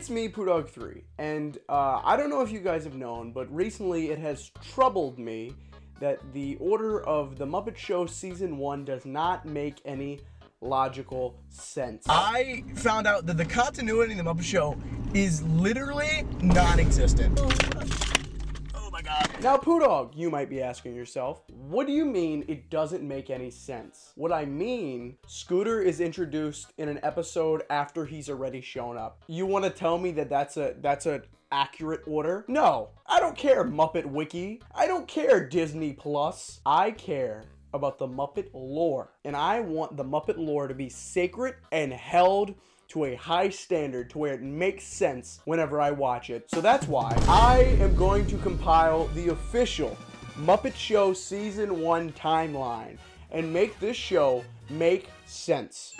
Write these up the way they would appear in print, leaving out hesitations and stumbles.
It's me, Pudog3, and I don't know if you guys have known, but recently it has troubled me that the order of the Muppet Show Season 1 does not make any logical sense. I found out that the continuity in the Muppet Show is literally non-existent. Oh my god. Now, Pudog, you might be asking yourself, what do you mean it doesn't make any sense? What I mean, Scooter is introduced in an episode after he's already shown up. You want to tell me that that's a accurate order? No, I don't care, Muppet Wiki. I don't care, Disney Plus. I care about the Muppet lore, and I want the Muppet lore to be sacred and held to a high standard to where it makes sense whenever I watch it. So that's why I am going to compile the official Muppet Show Season 1 timeline and make this show make sense.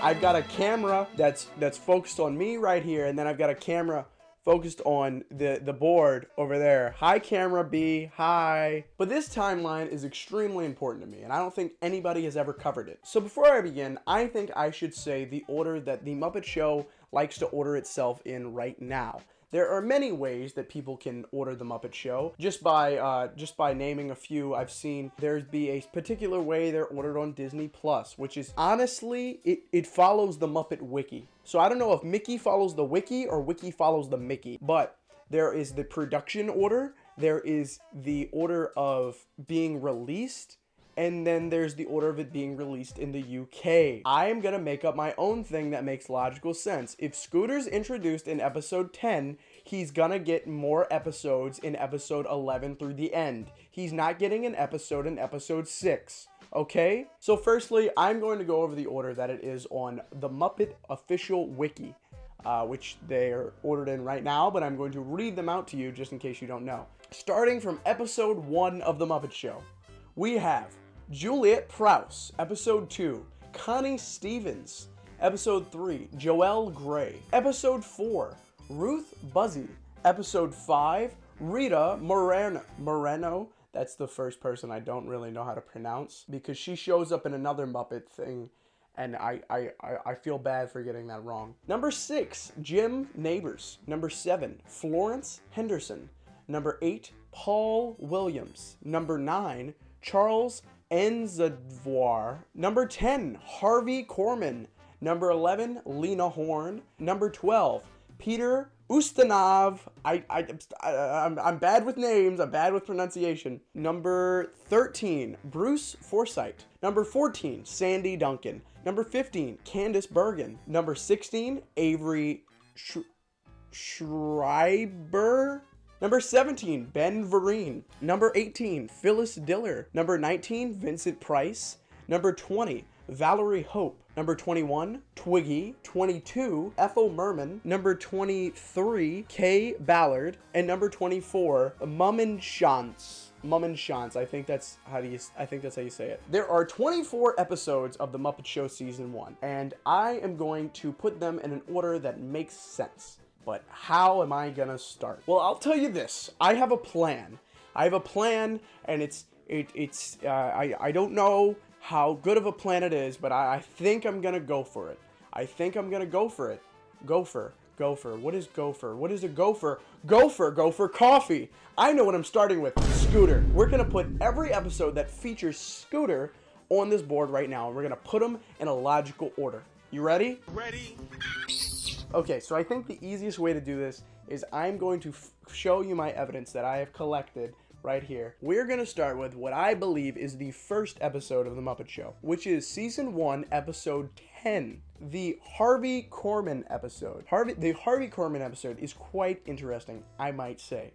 I've got a camera that's focused on me right here, and then I've got a camera focused on the board over there. Hi, camera B, hi. But this timeline is extremely important to me, and I don't think anybody has ever covered it. So before I begin, I think I should say the order that the Muppet Show likes to order itself in right now. There are many ways that people can order the Muppet Show. Just by naming a few, I've seen there's be a particular way they're ordered on Disney Plus, which is honestly, it follows the Muppet Wiki. So I don't know if Mickey follows the Wiki or Wiki follows the Mickey, but there is the production order, there is the order of being released, and then there's the order of it being released in the UK. I am gonna make up my own thing that makes logical sense. If Scooter's introduced in episode 10, he's gonna get more episodes in episode 11 through the end. He's not getting an episode in episode 6. Okay? So firstly, I'm going to go over the order that it is on the Muppet official wiki, which they're ordered in right now, but I'm going to read them out to you just in case you don't know. Starting from episode 1 of the Muppet Show, we have Juliet Prowse, episode 2, Connie Stevens, episode 3, Joelle Gray, episode 4, Ruth Buzzy, episode 5, Rita Moreno. That's the first person I don't really know how to pronounce because she shows up in another Muppet thing, and I feel bad for getting that wrong. Number 6, Jim Neighbors. Number 7, Florence Henderson. Number 8, Paul Williams. Number 9, Charles Enzadvoir. Number 10, Harvey Korman. Number 11, Lena Horne. Number 12, Peter Ustinov. I'm bad with names. I'm bad with pronunciation. Number 13, Bruce Forsyth. Number 14, Sandy Duncan. Number 15, Candice Bergen. Number 16, Avery Schreiber. Number 17, Ben Vereen. Number 18, Phyllis Diller. Number 19, Vincent Price. Number 20, Valerie Hope. Number 21, Twiggy. 22, Ethel Merman. Number 23, Kay Ballard. And number 24, Mummenschanz. Mummenschanz. I think that's how you say it. There are 24 episodes of the Muppet Show Season 1, and I am going to put them in an order that makes sense. But how am I gonna start? Well, I'll tell you this. I have a plan. And I don't know how good of a plan it is, but I think I'm gonna go for it. Gopher. What is gopher? What is a gopher? Gopher coffee. I know what I'm starting with. Scooter. We're gonna put every episode that features Scooter on this board right now, and we're gonna put them in a logical order. You ready? Ready. Okay, so I think the easiest way to do this is I'm going to show you my evidence that I have collected right here. We're going to start with what I believe is the first episode of The Muppet Show, which is Season 1, Episode 10, the Harvey Korman episode. The Harvey Korman episode is quite interesting, I might say,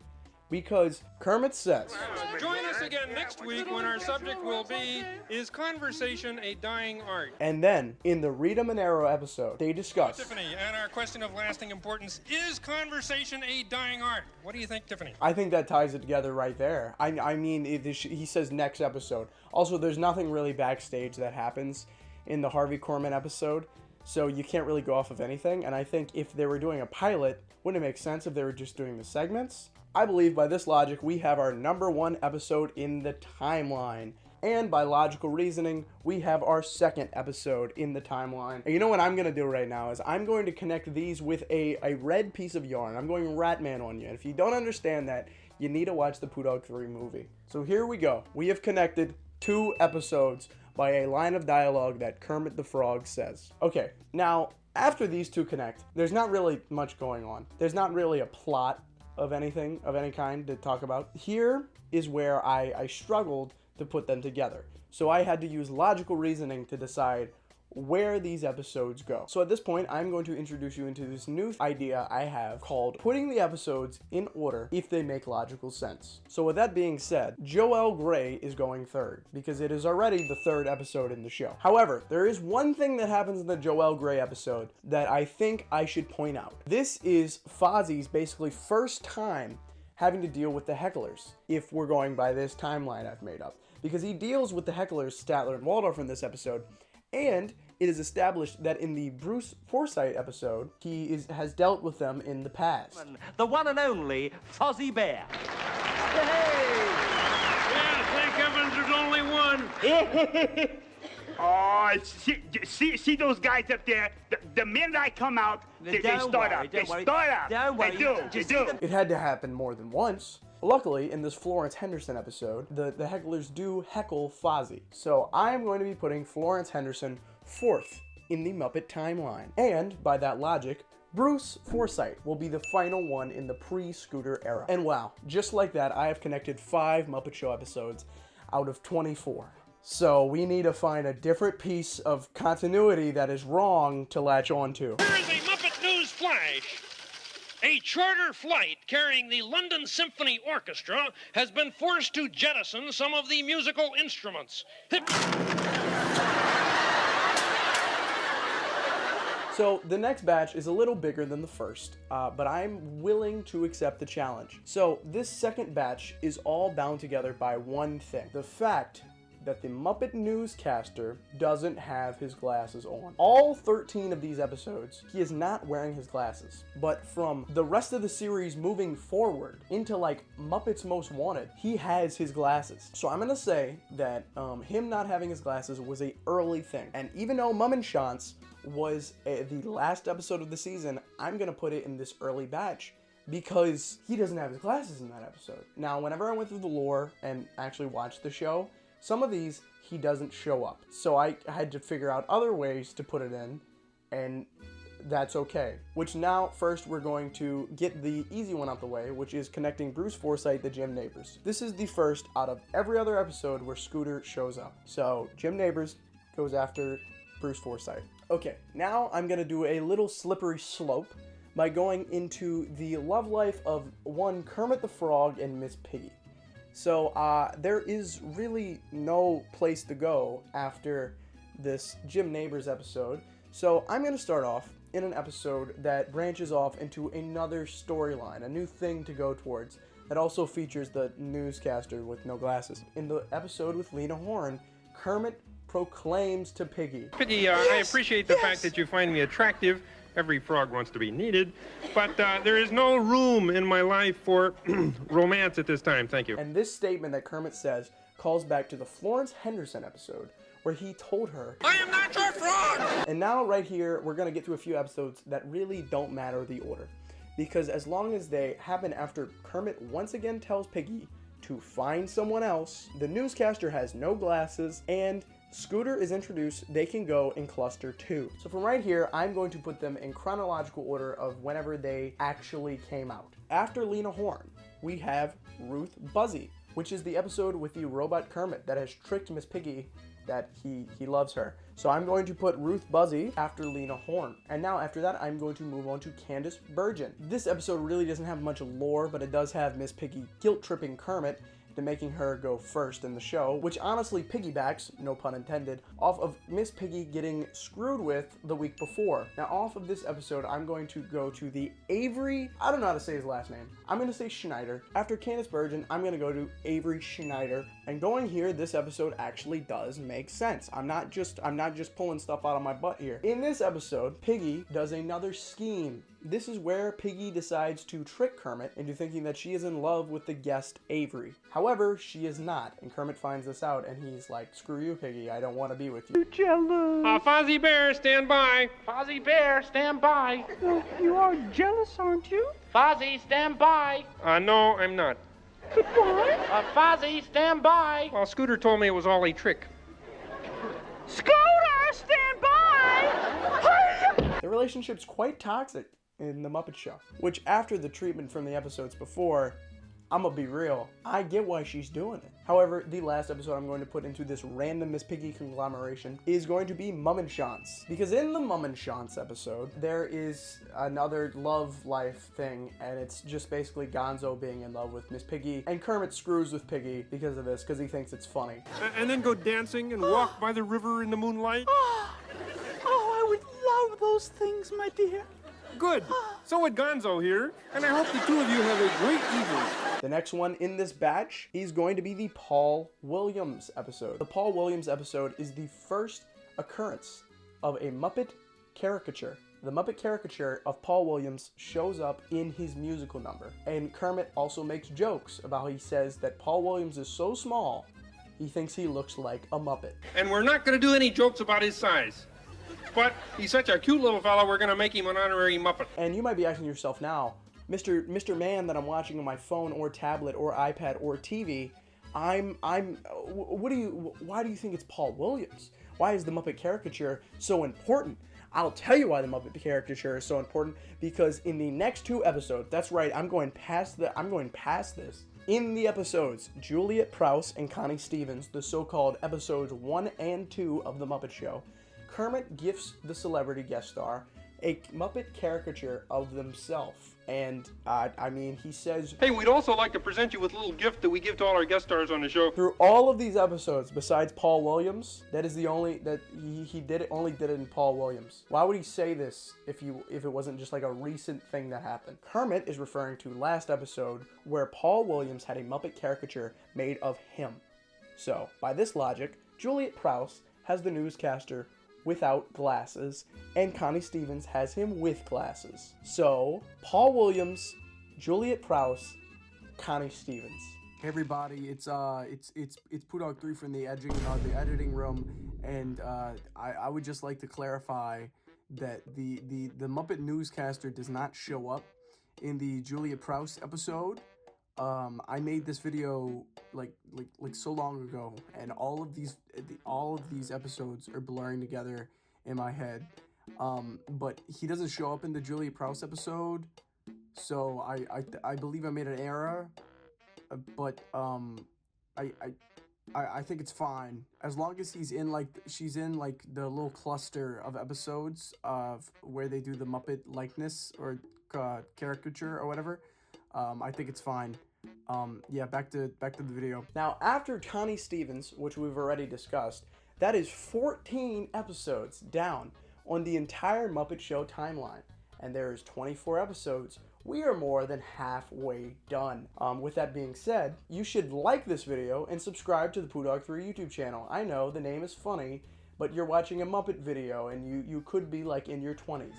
because Kermit says, "Join us again next week when our subject will be, is conversation a dying art?" And then, in the Rita Monero episode, they discuss, Tiffany, and our question of lasting importance, is conversation a dying art? What do you think, Tiffany? I think that ties it together right there. I mean, he says next episode. Also, there's nothing really backstage that happens in the Harvey Korman episode, so you can't really go off of anything. And I think if they were doing a pilot, wouldn't it make sense if they were just doing the segments? I believe by this logic, we have our number 1 episode in the timeline. And by logical reasoning, we have our second episode in the timeline. And you know what I'm going to do right now is I'm going to connect these with a red piece of yarn. I'm going Ratman on you. And if you don't understand that, you need to watch the Pooh Dog 3 movie. So here we go. We have connected 2 episodes by a line of dialogue that Kermit the Frog says. Okay, now, after these 2 connect, there's not really much going on. There's not really a plot of anything, of any kind to talk about. Here is where I struggled to put them together. So I had to use logical reasoning to decide where these episodes go. So at this point, I'm going to introduce you into this new idea I have called putting the episodes in order if they make logical sense. So with that being said, Joel Grey is going 3rd because it is already the 3rd episode in the show. However, there is one thing that happens in the Joel Grey episode that I think I should point out. This is Fozzie's basically first time having to deal with the hecklers, if we're going by this timeline I've made up. Because he deals with the hecklers, Statler and Waldorf, in this episode, and it is established that in the Bruce Forsyth episode, he has dealt with them in the past. The one and only Fozzie Bear. Hey! Yeah, thank heavens there's only one. Oh, see those guys up there? The minute I come out, they start up. They start up. Don't worry. They do. It had to happen more than once. Luckily, in this Florence Henderson episode, the hecklers do heckle Fozzie. So I'm going to be putting Florence Henderson 4th in the Muppet timeline. And by that logic, Bruce Forsyth will be the final one in the pre-Scooter era. And wow, just like that, I have connected 5 Muppet Show episodes out of 24. So we need to find a different piece of continuity that is wrong to latch onto. Here is a Muppet News flash. A charter flight carrying the London Symphony Orchestra has been forced to jettison some of the musical instruments. So the next batch is a little bigger than the first, but I'm willing to accept the challenge. So this second batch is all bound together by one thing. The fact that the Muppet newscaster doesn't have his glasses on. All 13 of these episodes, he is not wearing his glasses. But from the rest of the series moving forward into like Muppets Most Wanted, he has his glasses. So I'm gonna say that him not having his glasses was a early thing. And even though Mummenschanz was the last episode of the season, I'm gonna put it in this early batch because he doesn't have his glasses in that episode. Now, whenever I went through the lore and actually watched the show, some of these, he doesn't show up. So I had to figure out other ways to put it in, and that's okay. Which now, first, we're going to get the easy one out the way, which is connecting Bruce Forsyth to Jim Neighbors. This is the first out of every other episode where Scooter shows up. So Jim Neighbors goes after Bruce Forsyth. Okay, now I'm gonna do a little slippery slope by going into the love life of one Kermit the Frog and Miss Piggy. So there is really no place to go after this Jim Neighbors episode. So I'm going to start off in an episode that branches off into another storyline, a new thing to go towards, that also features the newscaster with no glasses. In the episode with Lena Horne, Kermit proclaims to Piggy. Piggy, I appreciate the fact that you find me attractive. Every frog wants to be needed, but there is no room in my life for romance at this time. Thank you. And this statement that Kermit says calls back to the Florence Henderson episode where he told her, I am not your frog! And now right here, we're going to get to a few episodes that really don't matter the order. Because as long as they happen after Kermit once again tells Piggy to find someone else, the newscaster has no glasses, and Scooter is introduced, they can go in cluster 2. So from right here, I'm going to put them in chronological order of whenever they actually came out. After Lena Horne, we have Ruth Buzzy, which is the episode with the robot Kermit that has tricked Miss Piggy that he loves her. So I'm going to put Ruth Buzzy after Lena Horne. And now after that, I'm going to move on to Candace Bergen. This episode really doesn't have much lore, but it does have Miss Piggy guilt-tripping Kermit to making her go first in the show, which honestly piggybacks, no pun intended, off of Miss Piggy getting screwed with the week before. Now off of this episode, I'm going to go to the Avery, I don't know how to say his last name. I'm going to say Schneider. After Candace Bergen, I'm going to go to Avery Schneider And going here, this episode actually does make sense. I'm not just pulling stuff out of my butt here. In this episode, Piggy does another scheme. This is where Piggy decides to trick Kermit into thinking that she is in love with the guest Avery. However, she is not, and Kermit finds this out, and he's like, "Screw you, Piggy, I don't want to be with you." Jealous. Fozzie Bear, stand by. Fozzie Bear, stand by. You are jealous, aren't you? Fozzie, stand by. No, I'm not. Goodbye. Fozzie, stand by. Well, Scooter told me it was all a trick. Scooter, stand by. The relationship's quite toxic in the Muppet Show, which after the treatment from the episodes before, I'm gonna be real, I get why she's doing it. However, the last episode I'm going to put into this random Miss Piggy conglomeration is going to be Mum and Chance. Because in the Mum and Chance episode, there is another love life thing, and it's just basically Gonzo being in love with Miss Piggy, and Kermit screws with Piggy because of this, because he thinks it's funny. And then go dancing and walk by the river in the moonlight? Oh, I would love those things, my dear. Good. So would Gonzo here, and I hope the two of you have a great evening. The next one in this batch is going to be the Paul Williams episode. The Paul Williams episode is the first occurrence of a Muppet caricature. The Muppet caricature of Paul Williams shows up in his musical number. And Kermit also makes jokes about how he says that Paul Williams is so small, he thinks he looks like a Muppet. And we're not going to do any jokes about his size. But he's such a cute little fellow, we're going to make him an honorary Muppet. And you might be asking yourself now, Mr. Man that I'm watching on my phone or tablet or iPad or TV, why do you think it's Paul Williams? Why is the Muppet caricature so important? I'll tell you why the Muppet caricature is so important, because in the next two episodes, that's right, I'm going past this. In the episodes, Juliet Prowse and Connie Stevens, the so-called episodes 1 and 2 of The Muppet Show, Kermit gifts the celebrity guest star a Muppet caricature of themselves. And, I mean, he says, Hey, we'd also like to present you with a little gift that we give to all our guest stars on the show. through all of these episodes, besides Paul Williams, that is the only, that he only did it in Paul Williams. Why would he say this if it wasn't just like a recent thing that happened? Kermit is referring to last episode where Paul Williams had a Muppet caricature made of him. So, by this logic, Juliet Prowse has the newscaster without glasses, and Connie Stevens has him with glasses. So, Paul Williams, Juliet Prowse, Connie Stevens. Hey everybody, it's Pudog 3 from the editing room, and I would just like to clarify that the Muppet newscaster does not show up in the Juliet Prowse episode. I made this video like so long ago, and all of these episodes are blurring together in my head. But he doesn't show up in the Juliet Prowse episode, so I believe I made an error. But I think it's fine as long as she's in the little cluster of episodes of where they do the Muppet likeness or caricature or whatever. I think it's fine. Yeah, back to the video. Now, after Connie Stevens, which we've already discussed, that is 14 episodes down on the entire Muppet Show timeline. And there is 24 episodes. We are more than halfway done. With that being said, you should like this video and subscribe to the Pudog 3 YouTube channel. I know the name is funny, but you're watching a Muppet video and you could be like in your 20s.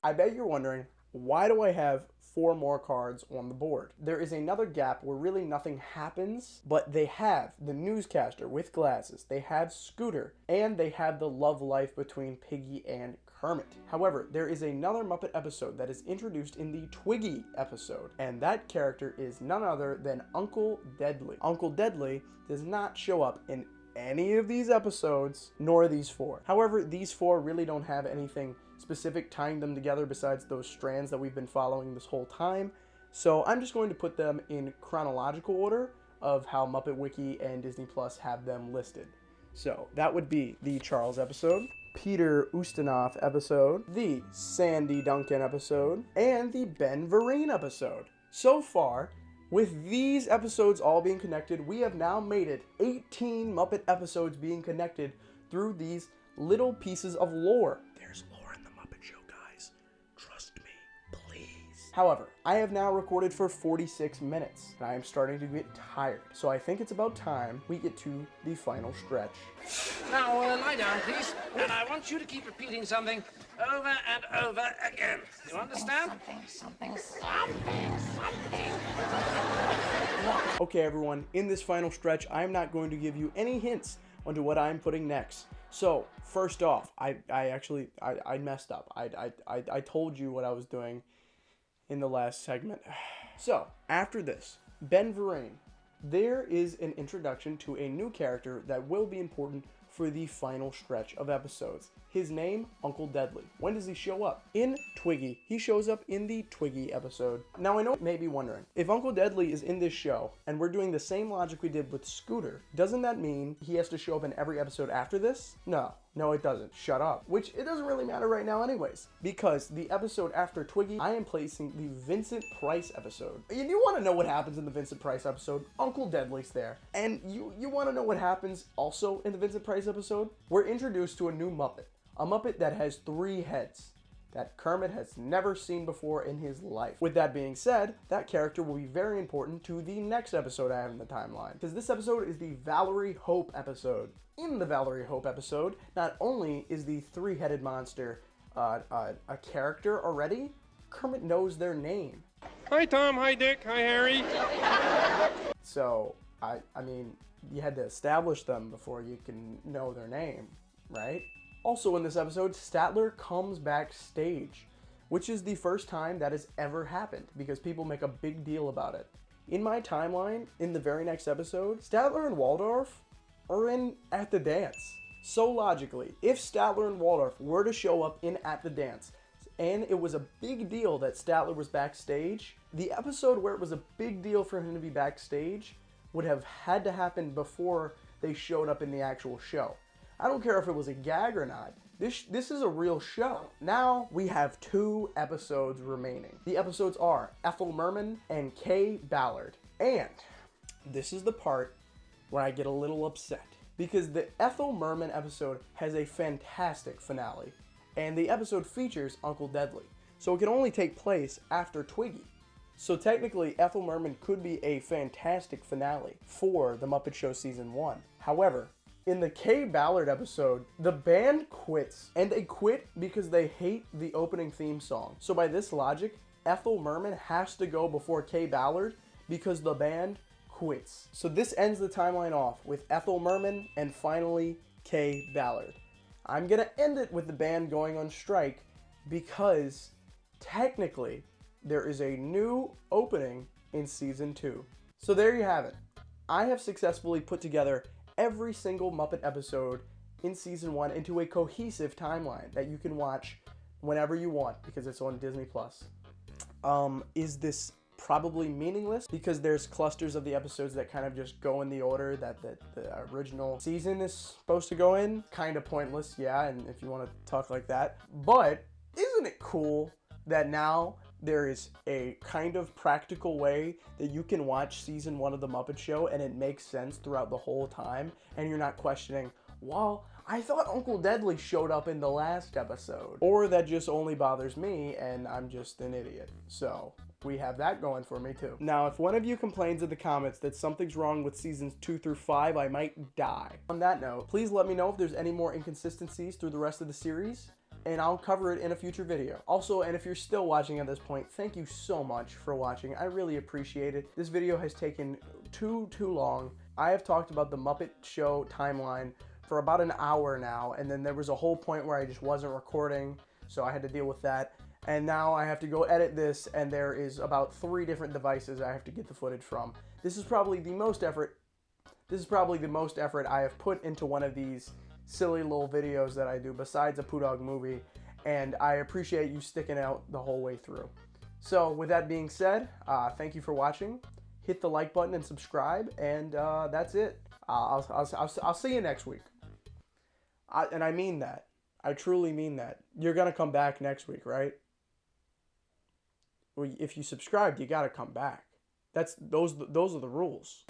I bet you're wondering, why do I have 4 more cards on the board? There is another gap where really nothing happens, but they have the newscaster with glasses, they have Scooter, and they have the love life between Piggy and Kermit. However, there is another Muppet episode that is introduced in the Twiggy episode, and that character is none other than Uncle Deadly. Uncle Deadly does not show up in any of these episodes, nor these 4. However, these 4 really don't have anything specific tying them together besides those strands that we've been following this whole time. So I'm just going to put them in chronological order of how Muppet Wiki and Disney Plus have them listed. So that would be the Charles episode, Peter Ustinov episode, the Sandy Duncan episode, and the Ben Vereen episode. So far, with these episodes all being connected, we have now made it 18 Muppet episodes being connected through these little pieces of lore. There's lore in the Muppet Show, guys. Trust me, please. However, I have now recorded for 46 minutes, and I am starting to get tired. So I think it's about time we get to the final stretch. Now, lie down, please. And I want you to keep repeating something over and over again. You understand? Something. Okay, everyone, in this final stretch, I'm not going to give you any hints onto what I'm putting next. So, first off, I messed up. I told you what I was doing in the last segment. So, after this, Ben Vereen, there is an introduction to a new character that will be important for the final stretch of episodes. His name, Uncle Deadly. When does he show up? In Twiggy. He shows up in the Twiggy episode. Now I know you may be wondering, if Uncle Deadly is in this show, and we're doing the same logic we did with Scooter, doesn't that mean he has to show up in every episode after this? No, it doesn't. Shut up. Which, it doesn't really matter right now anyways, because the episode after Twiggy, I am placing the Vincent Price episode. And you want to know what happens in the Vincent Price episode? Uncle Deadly's there. And you want to know what happens also in the Vincent Price episode? We're introduced to a new Muppet. A Muppet that has 3 heads that Kermit has never seen before in his life. With that being said, that character will be very important to the next episode I have in the timeline, because this episode is the Valerie Hope episode. In the Valerie Hope episode, not only is the 3-headed monster a character already, Kermit knows their name. Hi, Tom. Hi, Dick. Hi, Harry. So, I mean, you had to establish them before you can know their name, right? Also in this episode, Statler comes backstage, which is the first time that has ever happened because people make a big deal about it. In my timeline, in the very next episode, Statler and Waldorf are in At the Dance. So logically, if Statler and Waldorf were to show up in At the Dance, and it was a big deal that Statler was backstage, the episode where it was a big deal for him to be backstage would have had to happen before they showed up in the actual show. I don't care if it was a gag or not. This is a real show. Now we have 2 episodes remaining. The episodes are Ethel Merman and Kay Ballard. And this is the part where I get a little upset, because the Ethel Merman episode has a fantastic finale, and the episode features Uncle Deadly. So it can only take place after Twiggy. So technically, Ethel Merman could be a fantastic finale for the Muppet Show Season 1. However, in the Kay Ballard episode, the band quits, and they quit because they hate the opening theme song. So by this logic, Ethel Merman has to go before Kay Ballard because the band quits. So this ends the timeline off with Ethel Merman and finally Kay Ballard. I'm gonna end it with the band going on strike because technically there is a new opening in Season 2. So there you have it. I have successfully put together every single Muppet episode in Season 1 into a cohesive timeline that you can watch whenever you want because it's on Disney+. Is this probably meaningless? Because there's clusters of the episodes that kind of just go in the order that the original season is supposed to go in. Kind of pointless, yeah, and if you want to talk like that. But isn't it cool that now there is a kind of practical way that you can watch Season 1 of The Muppet Show and it makes sense throughout the whole time, and you're not questioning, well, I thought Uncle Deadly showed up in the last episode. Or that just only bothers me and I'm just an idiot. So we have that going for me too. Now, if one of you complains in the comments that something's wrong with Seasons 2 through 5, I might die. On that note, please let me know if there's any more inconsistencies through the rest of the series, and I'll cover it in a future video. Also, and if you're still watching at this point, thank you so much for watching. I really appreciate it. This video has taken too long. I have talked about the Muppet Show timeline for about an hour now, and then there was a whole point where I just wasn't recording, so I had to deal with that. And now I have to go edit this, and there is about 3 different devices I have to get the footage from. This is probably the most effort I have put into one of these silly little videos that I do besides a Poo Dog movie, and I appreciate you sticking out the whole way through. So with that being said, thank you for watching. Hit the like button and subscribe, and that's it. I'll see you next week. And I mean that. I truly mean that. You're gonna come back next week, right? Well, if you subscribed, you gotta come back. Those are the rules.